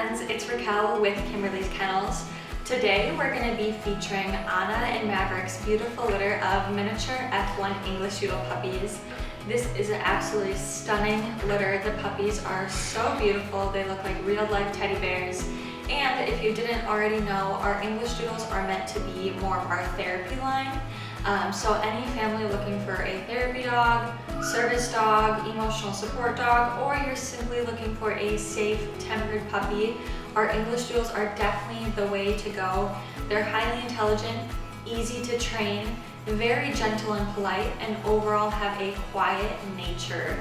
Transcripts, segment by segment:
friends, it's Raquel with Kimberly's Kennels. Today we're going to be featuring Anna and Maverick's beautiful litter of miniature F1 Englishdoodle puppies. This is an absolutely stunning litter. The puppies are so beautiful. They look like real-life teddy bears. And if you didn't already know, our Englishdoodles are meant to be more of our therapy line. So any family looking for a therapy dog, service dog, emotional support dog, or you're simply looking for a safe, tempered puppy, our Englishdoodles are definitely the way to go. They're highly intelligent, easy to train, very gentle and polite, and overall have a quiet nature.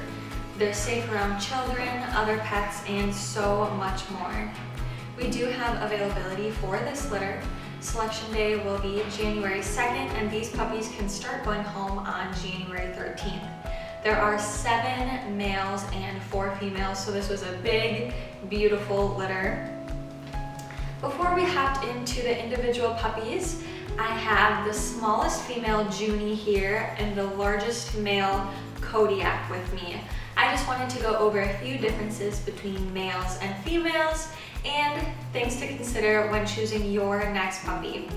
They're safe around children, other pets, and so much more. We do have availability for this litter. Selection day will be January 2nd, and these puppies can start going home on January 13th. There are 7 males and 4 females, so this was a big, beautiful litter. Before we hopped into the individual puppies, I have the smallest female Junie here and the largest male Kodiak with me. I just wanted to go over a few differences between males and females and things to consider when choosing your next puppy.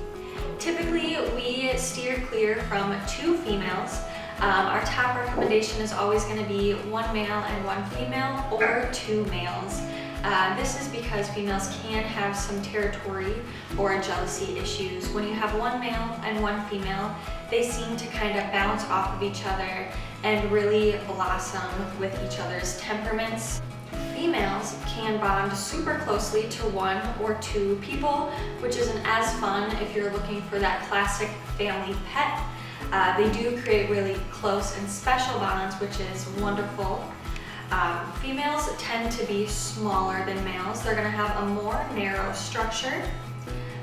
Typically, we steer clear from 2 females. Our top recommendation is always going to be 1 male and 1 female or 2 males. This is because females can have some territory or jealousy issues. When you have 1 male and 1 female, they seem to kind of bounce off of each other and really blossom with each other's temperaments. Females can bond super closely to 1 or 2 people, which isn't as fun if you're looking for that classic family pet. They do create really close and special bonds, which is wonderful. Females tend to be smaller than males. They're going to have a more narrow structure.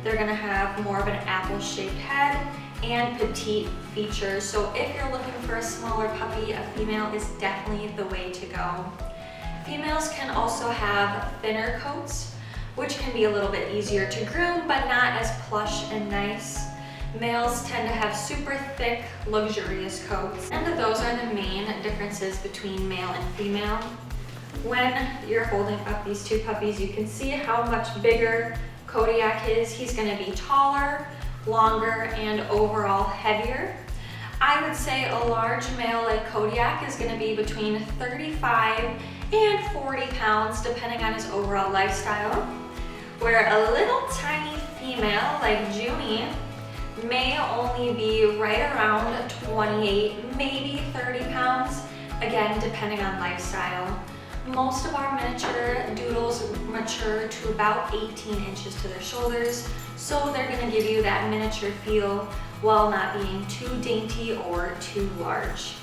They're going to have more of an apple-shaped head and petite features. So if you're looking for a smaller puppy, a female is definitely the way to go. Females can also have thinner coats, which can be a little bit easier to groom, but not as plush and nice. Males tend to have super thick, luxurious coats, and those are the main differences between male and female. When you're holding up these 2 puppies, you can see how much bigger Kodiak is. He's going to be taller, longer, and overall heavier. I would say a large male like Kodiak is going to be between 35 and 40 pounds, depending on his overall lifestyle, where a little tiny female like Junie may only be right around 28, maybe 30 pounds, again, depending on lifestyle. Most of our miniature doodles mature to about 18 inches to their shoulders, so they're going to give you that miniature feel while not being too dainty or too large.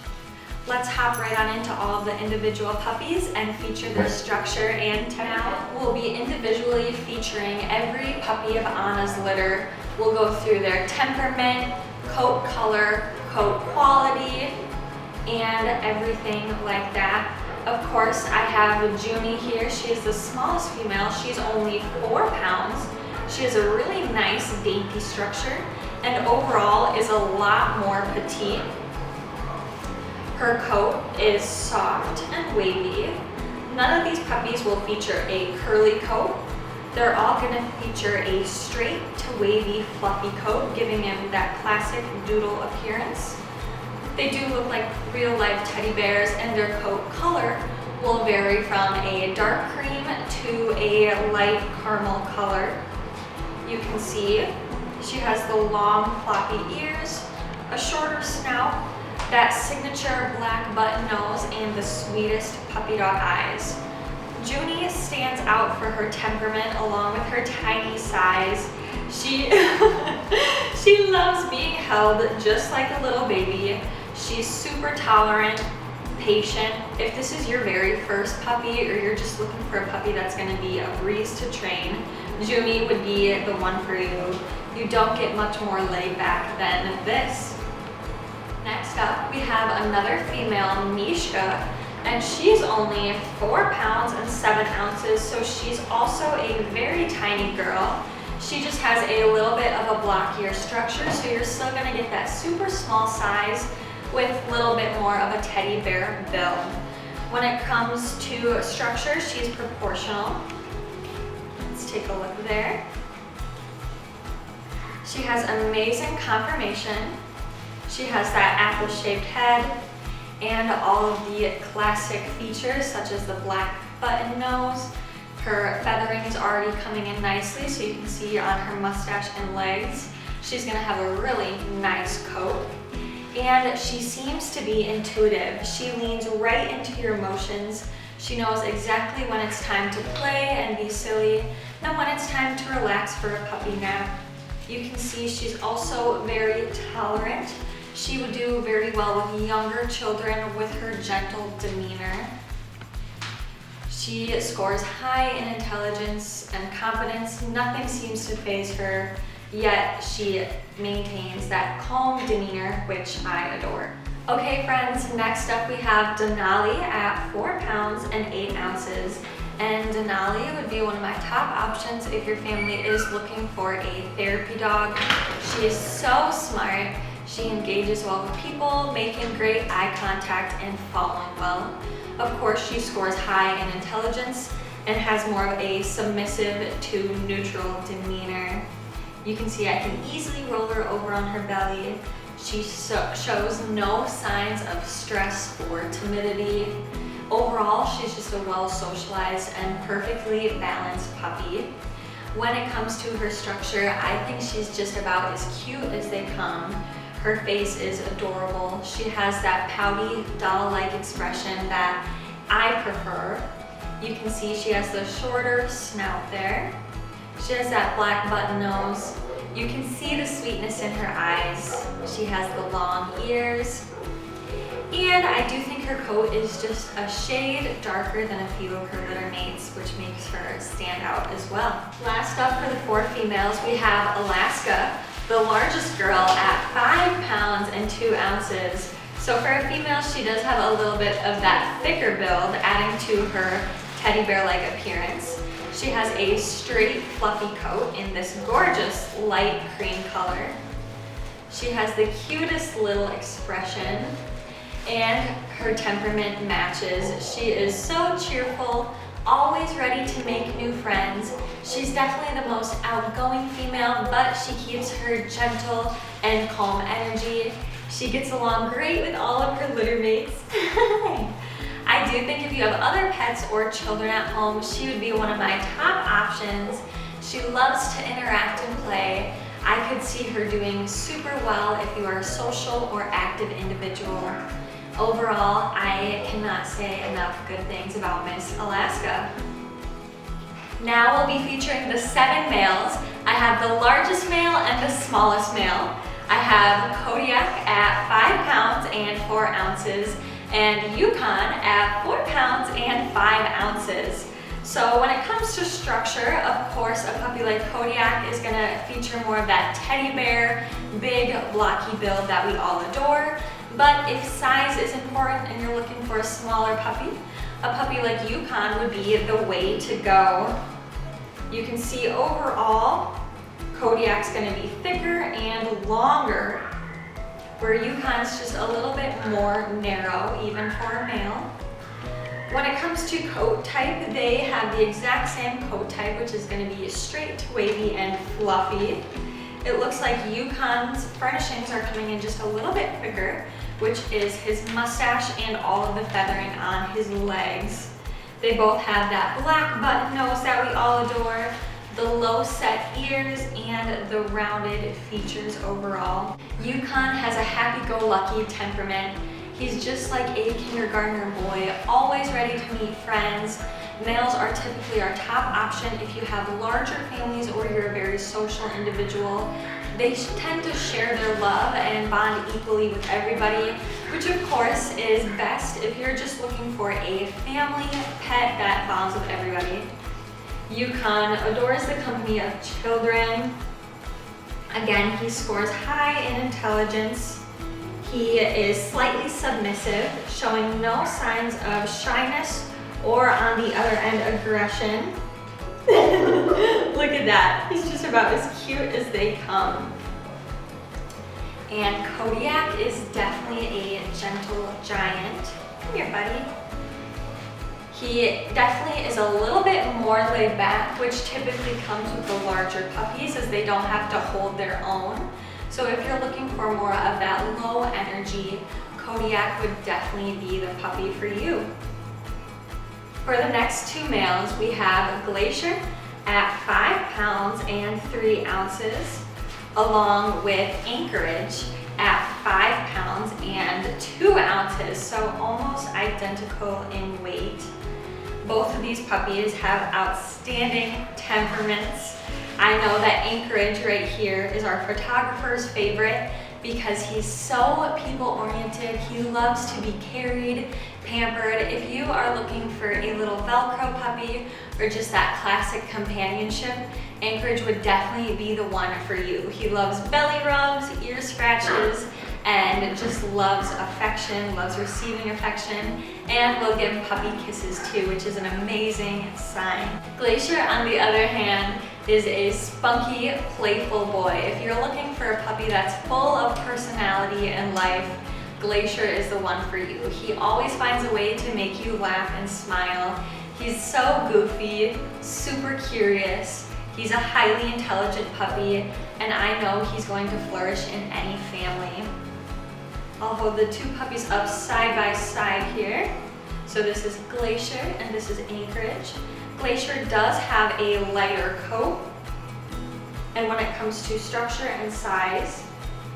Let's hop right on into all of the individual puppies and feature their structure and now we'll be individually featuring every puppy of Anna's litter. We'll go through their temperament, coat color, coat quality, and everything like that. Of course, I have Junie here. She is the smallest female. She's only 4 pounds. She has a really nice, dainty structure, and overall is a lot more petite. Her coat is soft and wavy. None of these puppies will feature a curly coat. They're all going to feature a straight to wavy, fluffy coat, giving them that classic doodle appearance. They do look like real-life teddy bears, and their coat color will vary from a dark cream to a light caramel color. You can see she has the long, floppy ears, a shorter snout, that signature black button nose, and the sweetest puppy dog eyes. Junie stands out for her temperament along with her tiny size. She loves being held just like a little baby. She's super tolerant, patient. If this is your very first puppy or you're just looking for a puppy that's going to be a breeze to train, Junie would be the one for you. You don't get much more laid back than this. Next up, we have another female, Mishka, and she's only 4 pounds and 7 ounces, so she's also a very tiny girl. She just has a little bit of a blockier structure, so you're still going to get that super small size with a little bit more of a teddy bear build. When it comes to structure, she's proportional. Let's there. She has amazing conformation. She has that apple-shaped head and all of the classic features such as the black button nose. Her feathering is already coming in nicely, so you can see on her mustache and legs. She's gonna have a really nice coat. And she seems to be intuitive. She leans right into your emotions. She knows exactly when it's time to play and be silly, and when it's time to relax for a puppy nap. You can see she's also very tolerant. She would do very well with younger children with her gentle demeanor. She scores high in intelligence and confidence. Nothing seems to faze her, yet she maintains that calm demeanor, which I adore. Okay friends, next up we have Denali at 4 pounds and 8 ounces. And Denali would be one of my top options if your family is looking for a therapy dog. She is so smart. She engages well with people, making great eye contact and following well. Of course, she scores high in intelligence and has more of a submissive to neutral demeanor. You can see I can easily roll her over on her belly. She shows no signs of stress or timidity. Overall, she's just a well-socialized and perfectly balanced puppy. When it comes to her structure, I think she's just about as cute as they come. Her face is adorable. She has that pouty, doll-like expression that I prefer. You can see she has the shorter snout there. She has that black button nose. You can see the sweetness in her eyes. She has the long ears. And I do think her coat is just a shade darker than a few of her litter mates, which makes her stand out as well. Last up for the 4 females, we have Alaska, the largest girl at 5 pounds and 2 ounces. So for a female, she does have a little bit of that thicker build, adding to her teddy bear-like appearance. She has a straight, fluffy coat in this gorgeous light cream color. She has the cutest little expression, and her temperament matches. She is so cheerful, always ready to make new friends. She's definitely the most outgoing female, but she keeps her gentle and calm energy. She gets along great with all of her litter mates. I do think if you have other pets or children at home, she would be one of my top options. She loves to interact and play. I could see her doing super well if you are a social or active individual. Overall, I cannot say enough good things about Miss Alaska. Now we'll be featuring the 7 males. I have the largest male and the smallest male. I have Kodiak at 5 pounds and 4 ounces, and Yukon at 4 pounds and 5 ounces. So when it comes to structure, of course, a puppy like Kodiak is gonna feature more of that teddy bear, big, blocky build that we all adore. But if size is important and you're looking for a smaller puppy, a puppy like Yukon would be the way to go. You can see overall, Kodiak's gonna be thicker and longer, where Yukon's just a little bit more narrow, even for a male. When it comes to coat type, they have the exact same coat type, which is gonna be straight, wavy, and fluffy. It looks like Yukon's furnishings are coming in just a little bit thicker, which is his mustache and all of the feathering on his legs. They both have that black button nose that we all adore, the low set ears, and the rounded features overall. Yukon has a happy-go-lucky temperament. He's just like a kindergartner boy, always ready to meet friends. Males are typically our top option if you have larger families or you're a very social individual. They tend to share their love and bond equally with everybody, which of course is best if you're just looking for a family pet that bonds with everybody. Yukon adores the company of children. Again, he scores high in intelligence. He is slightly submissive, showing no signs of shyness or, on the other end, aggression. Look at that. He's just about as cute as they come. And Kodiak is definitely a gentle giant. Come here, buddy. He definitely is a little bit more laid back, which typically comes with the larger puppies as they don't have to hold their own. So if you're looking for more of that low energy, Kodiak would definitely be the puppy for you. For the next two males, we have Glacier at 5 pounds and 3 ounces, along with Anchorage at 5 pounds and 2 ounces, so almost identical in weight. Both of these puppies have outstanding temperaments. I know that Anchorage right here is our photographer's favorite because he's so people-oriented. He loves to be carried, pampered. If you are looking for a little Velcro puppy or just that classic companionship, Anchorage would definitely be the one for you. He loves belly rubs, ear scratches, and just loves affection, loves receiving affection, and will give puppy kisses too, which is an amazing sign. Glacier, on the other hand, is a spunky, playful boy. If you're looking for a puppy that's full of personality and life, Glacier is the one for you. He always finds a way to make you laugh and smile. He's so goofy, super curious. He's a highly intelligent puppy, and I know he's going to flourish in any family. I'll hold the two puppies up side by side here. So this is Glacier and this is Anchorage. Glacier does have a lighter coat, and when it comes to structure and size,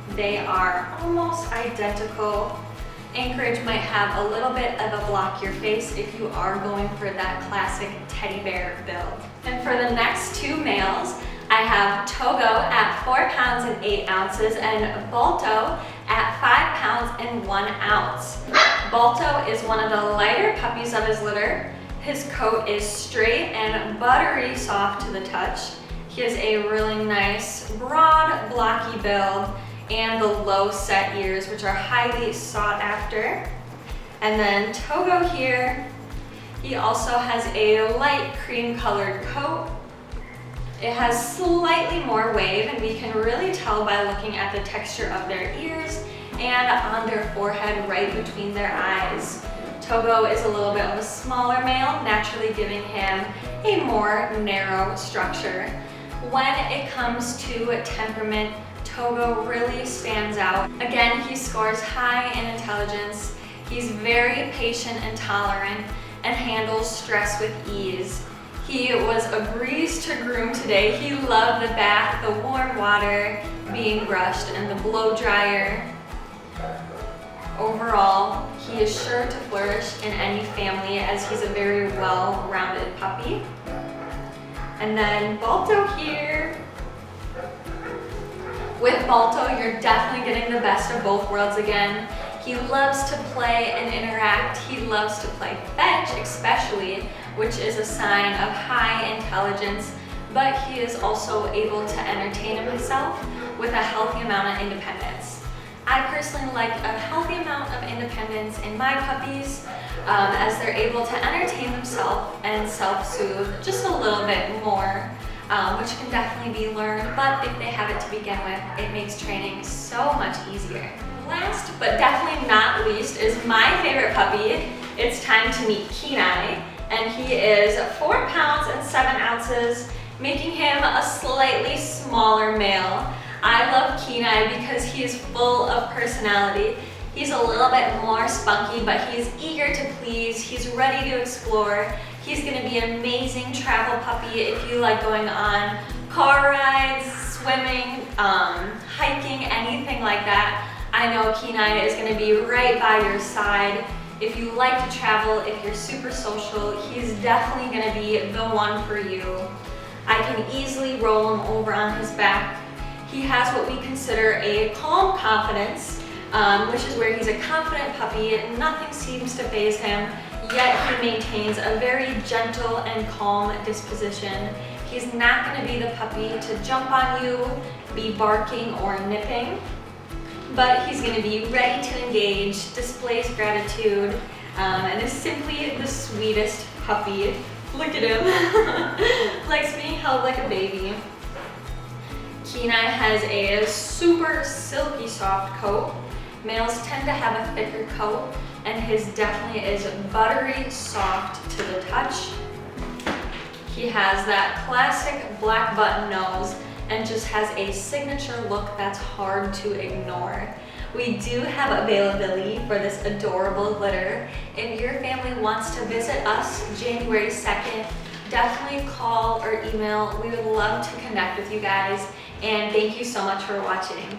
they are almost identical. Anchorage might have a little bit of a blockier face if you are going for that classic teddy bear build. And for the next two males, I have Togo at 4 pounds and 8 ounces and Balto at 5 pounds and 1 ounce. Balto is one of the lighter puppies of his litter. His coat is straight and buttery soft to the touch. He has a really nice, broad, blocky build and the low set ears, which are highly sought after. And then Togo here, he also has a light cream colored coat. It has slightly more wave, and we can really tell by looking at the texture of their ears and on their forehead right between their eyes. Togo is a little bit of a smaller male, naturally giving him a more narrow structure. When it comes to temperament, Togo really stands out. Again, he scores high in intelligence. He's very patient and tolerant and handles stress with ease. He was a breeze to groom today. He loved the bath, the warm water, being brushed, and the blow dryer. Overall, he is sure to flourish in any family as he's a very well-rounded puppy. And then Balto here. With Balto, you're definitely getting the best of both worlds again. He loves to play and interact. He loves to play fetch, especially, which is a sign of high intelligence, but he is also able to entertain himself with a healthy amount of independence. I personally like a healthy amount of independence in my puppies as they're able to entertain themselves and self-soothe just a little bit more, which can definitely be learned, but if they have it to begin with, it makes training so much easier. Last but definitely not least is my favorite puppy. It's time to meet Kenai, and he is 4 pounds and 7 ounces, making him a slightly smaller male. I love Kenai because he is full of personality. He's a little bit more spunky, but he's eager to please. He's ready to explore. He's gonna be an amazing travel puppy if you like going on car rides, swimming, hiking, anything like that. I know Kenai is gonna be right by your side. If you like to travel, if you're super social, he's definitely gonna be the one for you. I can easily roll him over on his back. He has what we consider a calm confidence, which is where he's a confident puppy. Nothing seems to faze him, yet he maintains a very gentle and calm disposition. He's not gonna be the puppy to jump on you, be barking or nipping, but he's gonna be ready to engage, displays gratitude, and is simply the sweetest puppy. Look at him, likes being held like a baby. Kenai has a super silky soft coat. Males tend to have a thicker coat, and his definitely is buttery soft to the touch. He has that classic black button nose and just has a signature look that's hard to ignore. We do have availability for this adorable litter. If your family wants to visit us January 2nd, definitely call or email. We would love to connect with you guys, and thank you so much for watching.